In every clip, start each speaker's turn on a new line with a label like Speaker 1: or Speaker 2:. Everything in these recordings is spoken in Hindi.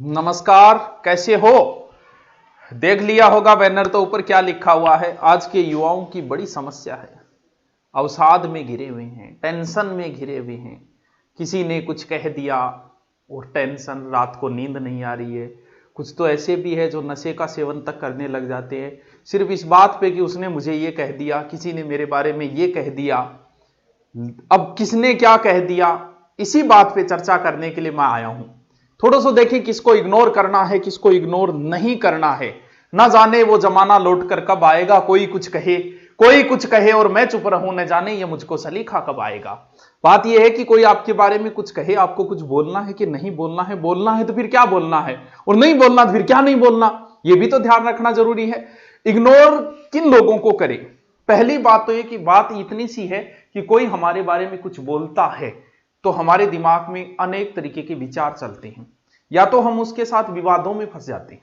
Speaker 1: नमस्कार, कैसे हो? देख लिया होगा बैनर तो ऊपर क्या लिखा हुआ है। आज के युवाओं की बड़ी समस्या है, अवसाद में घिरे हुए हैं, टेंशन में घिरे हुए हैं। किसी ने कुछ कह दिया और टेंशन, रात को नींद नहीं आ रही है। कुछ तो ऐसे भी है जो नशे का सेवन तक करने लग जाते हैं सिर्फ इस बात पे कि उसने मुझे ये कह दिया, किसी ने मेरे बारे में ये कह दिया। अब किसने क्या कह दिया, इसी बात पे चर्चा करने के लिए मैं आया हूं। थोड़ा सा देखिए किसको इग्नोर करना है, किसको इग्नोर नहीं करना है। ना जाने वो जमाना लौट कर कब आएगा, कोई कुछ कहे और मैं चुप रहूं, न जाने ये मुझको सलीखा कब आएगा। बात यह है कि कोई आपके बारे में कुछ कहे, आपको कुछ बोलना है कि नहीं बोलना है। बोलना है तो फिर क्या बोलना है, और नहीं बोलना तो फिर क्या नहीं बोलना, यह भी तो ध्यान रखना जरूरी है। इग्नोर किन लोगों को करें? पहली बात तो यह कि बात इतनी सी है कि कोई हमारे बारे में कुछ बोलता है तो हमारे दिमाग में अनेक तरीके के विचार चलते हैं, या तो हम उसके साथ विवादों में फंस जाते हैं।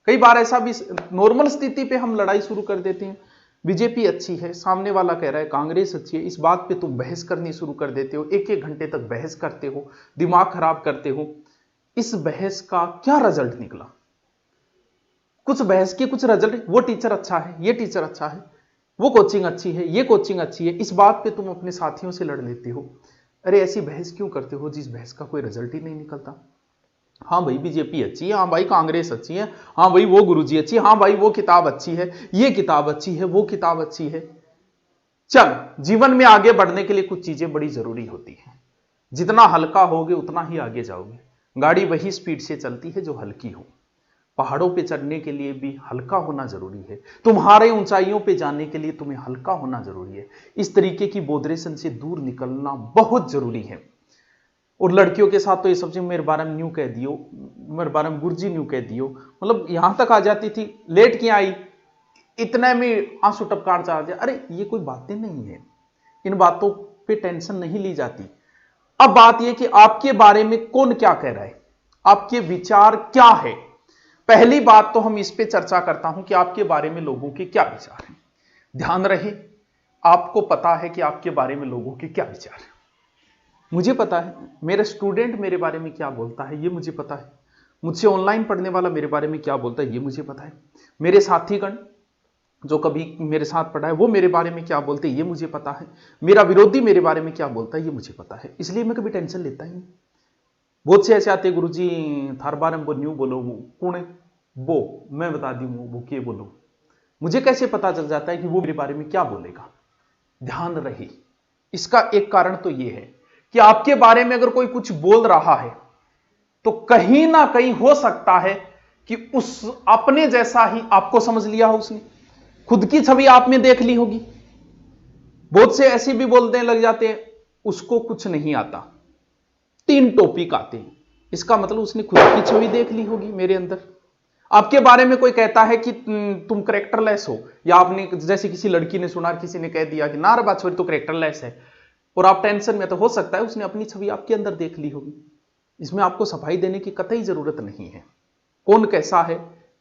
Speaker 1: कई बार ऐसा भी नॉर्मल स्थिति पे हम लड़ाई शुरू कर देते हैं। बीजेपी अच्छी है, सामने वाला कह रहा है कांग्रेस अच्छी है, इस बात पे तुम बहस करनी शुरू कर देते हो। एक एक घंटे तक बहस करते हो, दिमाग खराब करते हो। इस बहस का क्या रिजल्ट निकला? कुछ बहस के कुछ रिजल्ट, वो टीचर अच्छा है, ये टीचर अच्छा है, वो कोचिंग अच्छी है, ये कोचिंग अच्छी है, इस बात पे तुम अपने साथियों से लड़ लेते हो। अरे ऐसी बहस क्यों करते हो जिस बहस का कोई रिजल्ट ही नहीं निकलता? हाँ भाई बीजेपी अच्छी है, हाँ भाई कांग्रेस अच्छी है, हाँ भाई वो गुरुजी अच्छी है, हाँ भाई वो किताब अच्छी है, ये किताब अच्छी है, वो किताब अच्छी है। चल, जीवन में आगे बढ़ने के लिए कुछ चीजें बड़ी जरूरी होती है। जितना हल्का होगे उतना ही आगे जाओगे। गाड़ी वही स्पीड से चलती है जो हल्की हो। पहाड़ों पे चढ़ने के लिए भी हल्का होना जरूरी है, तुम्हारे ऊंचाइयों पे जाने के लिए तुम्हें हल्का होना जरूरी है। इस तरीके की बोधरेशन से दूर निकलना बहुत जरूरी है। और लड़कियों के साथ तो ये सबसे मेरे बारे में न्यू कह दियो, मेरे बारे में गुरुजी न्यू कह दियो, मतलब यहां तक आ जाती थी। लेट क्यों आई, इतने में आंसू टपकार जा रहे। अरे ये कोई बातें नहीं है, इन बातों पे टेंशन नहीं ली जाती। अब बात यह कि आपके बारे में कौन क्या कह रहा है, आपके विचार क्या है। पहली बात तो हम इस पे चर्चा करता हूं कि आपके बारे में लोगों के क्या विचार हैं। ध्यान रहे, आपको पता है कि आपके बारे में लोगों के क्या विचार हैं। मुझे पता है मेरे स्टूडेंट मेरे बारे में क्या बोलता है, ये मुझे पता है। मुझसे ऑनलाइन पढ़ने वाला मेरे बारे में क्या बोलता है, ये मुझे पता है। मेरे साथीगण जो कभी मेरे साथ पढ़ा है वो मेरे बारे में क्या बोलते हैं, ये मुझे पता है। मेरा विरोधी मेरे बारे में क्या बोलता है, ये मुझे पता है। इसलिए मैं कभी टेंशन लेता ही नहीं। बहुत से ऐसे आते गुरु जी थार बारे में वो न्यू बोलो, वो कौन है, वो मैं बता दी वो के बोलो। मुझे कैसे पता चल जाता है कि वो मेरे बारे में क्या बोलेगा? ध्यान रहे, इसका एक कारण तो यह है कि आपके बारे में अगर कोई कुछ बोल रहा है तो कहीं ना कहीं हो सकता है कि उस अपने जैसा ही आपको समझ लिया हो, उसने खुद की छवि आप में देख ली होगी। बहुत से ऐसे भी बोलने लग जाते हैं उसको कुछ नहीं आता, 3 टॉपिक आते हैं, इसका मतलब उसने खुद की छवि देख ली होगी मेरे अंदर। आपके बारे में कोई कहता है कि तुम करेक्टरलेस हो, या आपने जैसे किसी लड़की ने सुना, किसी ने कह दिया कि नार बात छोड़ी तो करेक्टरलेस है, और आप टेंशन में, तो हो सकता है उसने अपनी छवि आपके अंदर देख ली होगी। इसमें आपको सफाई देने की कतई जरूरत नहीं है। कौन कैसा है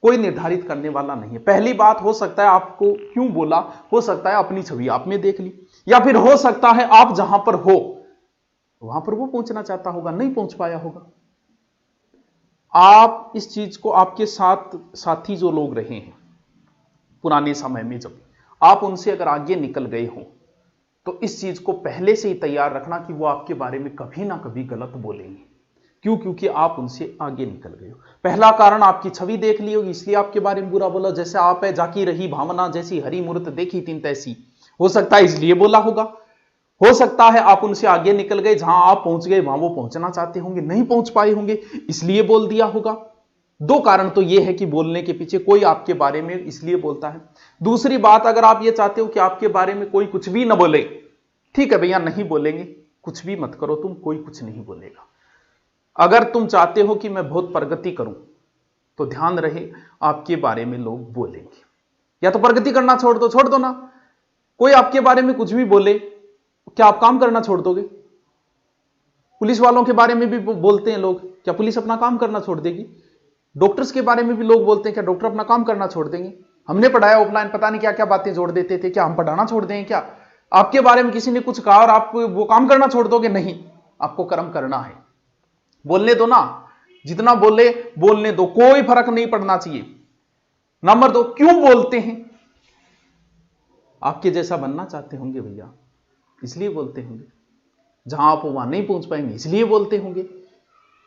Speaker 1: कोई निर्धारित करने वाला नहीं है। पहली बात, हो सकता है आपको क्यों बोला, हो सकता है अपनी छवि आप में देख ली, या फिर हो सकता है आप जहां पर हो वहां पर वो पहुंचना चाहता होगा, नहीं पहुंच पाया होगा। आप इस चीज को, आपके साथ साथी जो लोग रहे हैं पुराने समय में, जब आप उनसे अगर आगे निकल गए हो तो इस चीज को पहले से ही तैयार रखना कि वो आपके बारे में कभी ना कभी गलत बोलेंगे। क्यों? क्योंकि आप उनसे आगे निकल गए हो। पहला कारण, आपकी छवि देख ली होगी इसलिए आपके बारे में बुरा बोला। जैसे आप है जाकी रही भावना, जैसी हरी मूर्त देखी तीन तैसी, हो सकता है इसलिए बोला होगा। हो सकता है आप उनसे आगे निकल गए, जहां आप पहुंच गए वहां वो पहुंचना चाहते होंगे, नहीं पहुंच पाए होंगे, इसलिए बोल दिया होगा। 2 कारण तो यह है कि बोलने के पीछे कोई आपके बारे में इसलिए बोलता है। दूसरी बात, अगर आप ये चाहते हो कि आपके बारे में कोई कुछ भी ना बोले, ठीक है भैया नहीं बोलेंगे, कुछ भी मत करो तुम, कोई कुछ नहीं बोलेगा। अगर तुम चाहते हो कि मैं बहुत प्रगति करूं तो ध्यान रहे आपके बारे में लोग बोलेंगे। या तो प्रगति करना छोड़ दो ना। कोई आपके बारे में कुछ भी बोले, क्या आप काम करना छोड़ दोगे? पुलिस वालों के बारे में भी बोलते हैं लोग, क्या पुलिस अपना काम करना छोड़ देगी? डॉक्टर्स के बारे में भी लोग बोलते हैं, क्या डॉक्टर अपना काम करना छोड़ देंगे? हमने पढ़ाया ऑफलाइन, पता नहीं क्या क्या बातें जोड़ देते थे, क्या हम पढ़ाना छोड़ देंगे क्या? आपके बारे में किसी ने कुछ कहा और आप वो काम करना छोड़ दोगे? नहीं, आपको कर्म करना है। बोलने दो ना, जितना बोले बोलने दो, कोई फर्क नहीं पड़ना चाहिए। नंबर 2, क्यों बोलते हैं? आपके जैसा बनना चाहते होंगे भैया, इसलिए बोलते होंगे। जहां आप वहां नहीं पहुंच पाएंगे, इसलिए बोलते होंगे।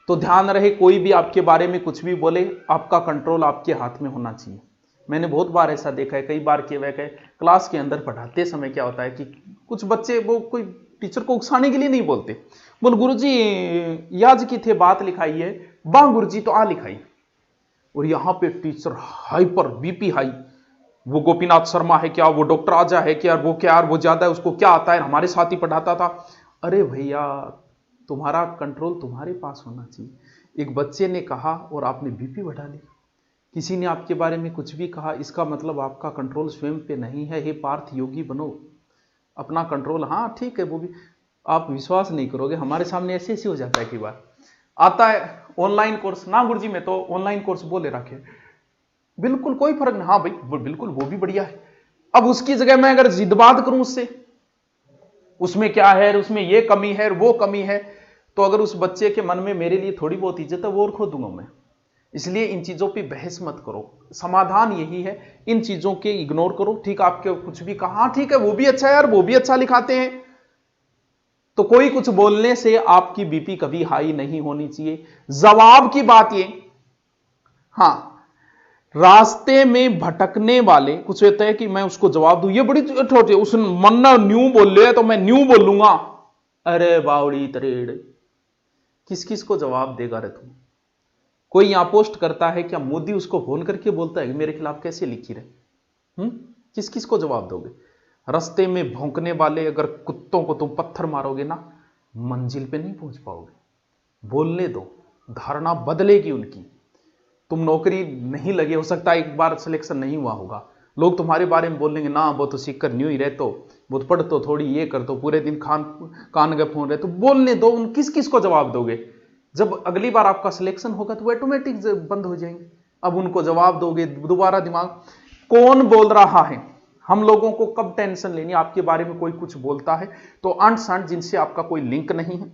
Speaker 1: तो ध्यान रहे, कोई भी आपके बारे में कुछ भी बोले, आपका कंट्रोल आपके हाथ में होना चाहिए। मैंने बहुत बार ऐसा देखा है, कई बार के वह क्लास के अंदर पढ़ाते समय क्या होता है कि कुछ बच्चे वो कोई टीचर को उकसाने के लिए नहीं बोलते, बोल गुरुजी याज की थे बात लिखाई है, बा गुरुजी तो आ लिखाई। और यहां पे टीचर हाइपर बीपी हाई, वो गोपीनाथ शर्मा है क्या, वो डॉक्टर आजा है क्या, वो क्या, वो ज्यादा है, उसको क्या आता है, हमारे साथ ही पढ़ाता था। अरे भैया, तुम्हारा कंट्रोल तुम्हारे पास होना चाहिए। एक बच्चे ने कहा और आपने बीपी बढ़ा ली, किसी ने आपके बारे में कुछ भी कहा, इसका मतलब आपका कंट्रोल स्वयं पे नहीं है। हे पार्थ योगी बनो, अपना कंट्रोल। हाँ ठीक है, वो भी आप विश्वास नहीं करोगे, हमारे सामने ऐसे ऐसे हो जाता है। कई बार आता है ऑनलाइन कोर्स, ना गुरुजी मैं तो ऑनलाइन कोर्स बोले रखे, बिल्कुल कोई फर्क नहीं। हाँ भाई बिल्कुल वो भी बढ़िया है। अब उसकी जगह मैं अगर जिद्बात करूं उससे, उसमें क्या है, उसमें ये कमी है, वो कमी है, तो अगर उस बच्चे के मन में मेरे लिए थोड़ी बहुत इज्जत है, वो और खो दूंगा मैं। इसलिए इन चीजों पे बहस मत करो। समाधान यही है, इन चीजों के इग्नोर करो। ठीक, आपके कुछ भी कहा, ठीक है वो भी अच्छा है यार, वो भी अच्छा लिखाते हैं, तो कोई कुछ बोलने से आपकी बीपी कभी हाई नहीं होनी चाहिए। जवाब की बात ये, हां, रास्ते में भटकने वाले कुछ कहते हैं कि मैं उसको जवाब दूं, ये बड़ी छोटी, उसने मन्ना न्यू बोल लिया तो मैं न्यू बोलूंगा। अरे बावड़ी तरेड़, किस किस को जवाब देगा रे तुम? कोई यहां पोस्ट करता है क्या, मोदी उसको फोन करके बोलता है कि मेरे खिलाफ कैसे लिखी रहे? किस किस को जवाब दोगे? रास्ते में भौंकने वाले अगर कुत्तों को तुम पत्थर मारोगे ना, मंजिल पे नहीं पहुंच पाओगे। बोलने दो, धारणा बदलेगी उनकी। तुम नौकरी नहीं लगे, हो सकता है एक बार सिलेक्शन नहीं हुआ होगा, लोग तुम्हारे बारे में बोलेंगे ना वो तो सीख कर न्यू ही रहते हो, वो पढ़ तो थोड़ी ये कर तो पूरे दिन कान गए फोन रहे। तो बोलने दो, उन किस किस को जवाब दोगे? जब अगली बार आपका सिलेक्शन होगा तो वो ऑटोमेटिक बंद हो जाएंगे। अब उनको जवाब दोगे, दोबारा दिमाग। कौन बोल रहा है? हम लोगों को कब टेंशन लेनी, आपके बारे में कोई कुछ बोलता है तो अंट संट जिनसे आपका कोई लिंक नहीं है,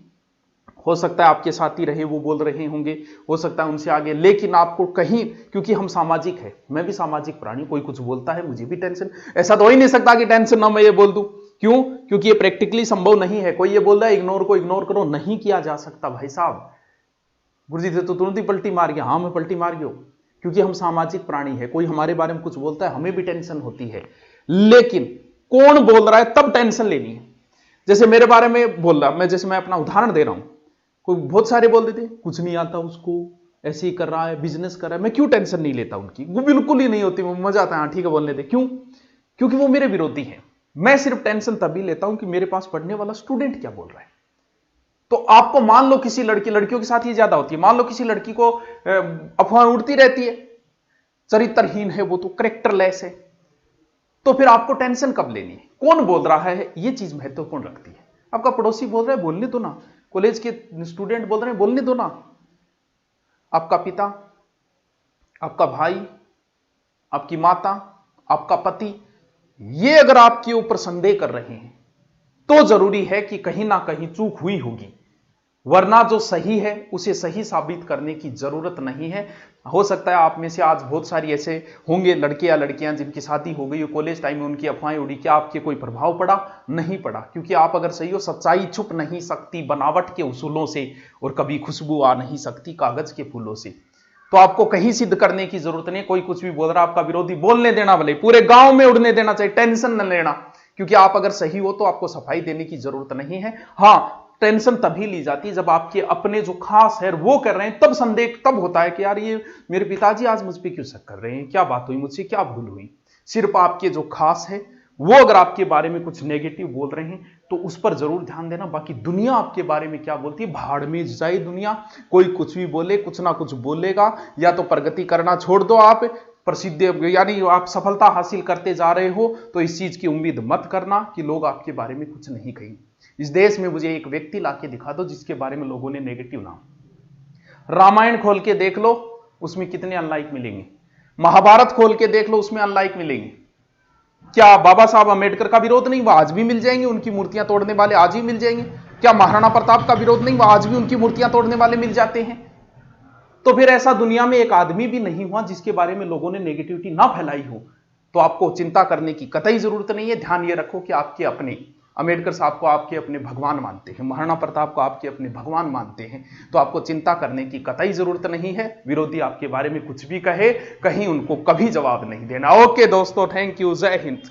Speaker 1: हो सकता है आपके साथी रहे वो बोल रहे होंगे, हो सकता है उनसे आगे, लेकिन आपको कहीं, क्योंकि हम सामाजिक है, मैं भी सामाजिक प्राणी, कोई कुछ बोलता है मुझे भी टेंशन। ऐसा तो हो ही नहीं सकता कि टेंशन ना मैं ये बोल दूं। क्यों? क्योंकि ये प्रैक्टिकली संभव नहीं है। कोई ये बोल रहा है इग्नोर को इग्नोर करो, नहीं किया जा सकता भाई साहब। गुरुजी थे तो तुरंत ही पलटी मार गया, हाँ मैं पलटी मार गया, क्योंकि हम सामाजिक प्राणी है। कोई हमारे बारे में कुछ बोलता है हमें भी टेंशन होती है, लेकिन कौन बोल रहा है तब टेंशन लेनी है। जैसे मेरे बारे में बोल रहा, मैं अपना उदाहरण दे रहा हूं, कोई बहुत सारे बोल देते कुछ नहीं आता उसको, ऐसे ही कर रहा है, बिजनेस कर रहा है, मैं क्यों टेंशन नहीं लेता उनकी? वो बिल्कुल ही नहीं होती, वो मजा आता है, हाँ ठीक है बोलने दे। क्यों? क्योंकि वो मेरे विरोधी हैं। मैं सिर्फ टेंशन तभी लेता हूं कि मेरे पास पढ़ने वाला स्टूडेंट क्या बोल रहा है। तो आपको मान लो किसी लड़कियों के साथ ये ज्यादा होती है, मान लो किसी लड़की को अफवाह उड़ती रहती है, चरित्रहीन है वो, तो कैरेक्टरलेस है, तो फिर आपको टेंशन कब लेनी है? कौन बोल रहा है, ये चीज महत्वपूर्ण रखती है। आपका पड़ोसी बोल रहा है बोलने दो ना, कॉलेज के स्टूडेंट बोल रहे हैं बोलने दो ना, आपका पिता, आपका भाई, आपकी माता, आपका पति, ये अगर आपके ऊपर संदेह कर रहे हैं तो जरूरी है कि कहीं ना कहीं चूक हुई होगी, वरना जो सही है उसे सही साबित करने की जरूरत नहीं है। हो सकता है आप में से आज बहुत सारी ऐसे होंगे लड़के या लड़कियां जिनकी शादी हो गई हो, कॉलेज टाइम में उनकी अफवाहें उड़ी, क्या आपके कोई प्रभाव पड़ा? नहीं पड़ा, क्योंकि आप अगर सही हो, सच्चाई छुप नहीं सकती बनावट के उसूलों से, और कभी खुशबू आ नहीं सकती कागज के फूलों से। तो आपको कहीं सिद्ध करने की जरूरत नहीं। कोई कुछ भी बोल रहा, आपका विरोधी बोलने देना, भले पूरे गांव में उड़ने देना चाहिए, टेंशन न लेना, क्योंकि आप अगर सही हो तो आपको सफाई देने की जरूरत नहीं है। हाँ, टेंशन तभी ली जाती है जब आपके अपने जो खास है वो कर रहे हैं, तब संदेह तब होता है कि यार ये मेरे पिताजी आज मुझ पर क्यों शक कर रहे हैं, क्या बात हुई, मुझसे क्या भूल हुई। सिर्फ आपके जो खास है वो अगर आपके बारे में कुछ नेगेटिव बोल रहे हैं तो उस पर जरूर ध्यान देना। बाकी दुनिया आपके बारे में क्या बोलती है, भाड़ में जाए दुनिया, कोई कुछ भी बोले, कुछ ना कुछ बोलेगा। या तो प्रगति करना छोड़ दो, आप प्रसिद्ध यानी आप सफलता हासिल करते जा रहे हो, तो इस चीज की उम्मीद मत करना कि लोग आपके बारे में कुछ नहीं कहेंगे। इस देश में मुझे एक व्यक्ति लाके दिखा दो जिसके बारे में लोगों ने नेगेटिव नाम। रामायण खोल के देख लो, उसमें कितने अनलाइक मिलेंगे। महाभारत खोल के देख लो, उसमें अनलाइक मिलेंगे। क्या बाबा साहब अंबेडकर का विरोध नहीं? वह आज भी मिल जाएंगे, उनकी मूर्तियां तोड़ने वाले आज भी मिल जाएंगे। क्या महाराणा प्रताप का विरोध नहीं? वह आज भी उनकी मूर्तियां तोड़ने वाले मिल जाते हैं। तो फिर ऐसा दुनिया में एक आदमी भी नहीं हुआ जिसके बारे में लोगों ने नेगेटिविटी ना फैलाई हो। तो आपको चिंता करने की कतई जरूरत नहीं है। ध्यान ये रखो कि आपके अपने अंबेडकर साहब को आपके अपने भगवान मानते हैं, महाराणा प्रताप को आपके अपने भगवान मानते हैं, तो आपको चिंता करने की कतई जरूरत नहीं है। विरोधी आपके बारे में कुछ भी कहे, कहीं उनको कभी जवाब नहीं देना। ओके दोस्तों, थैंक यू, जय हिंद।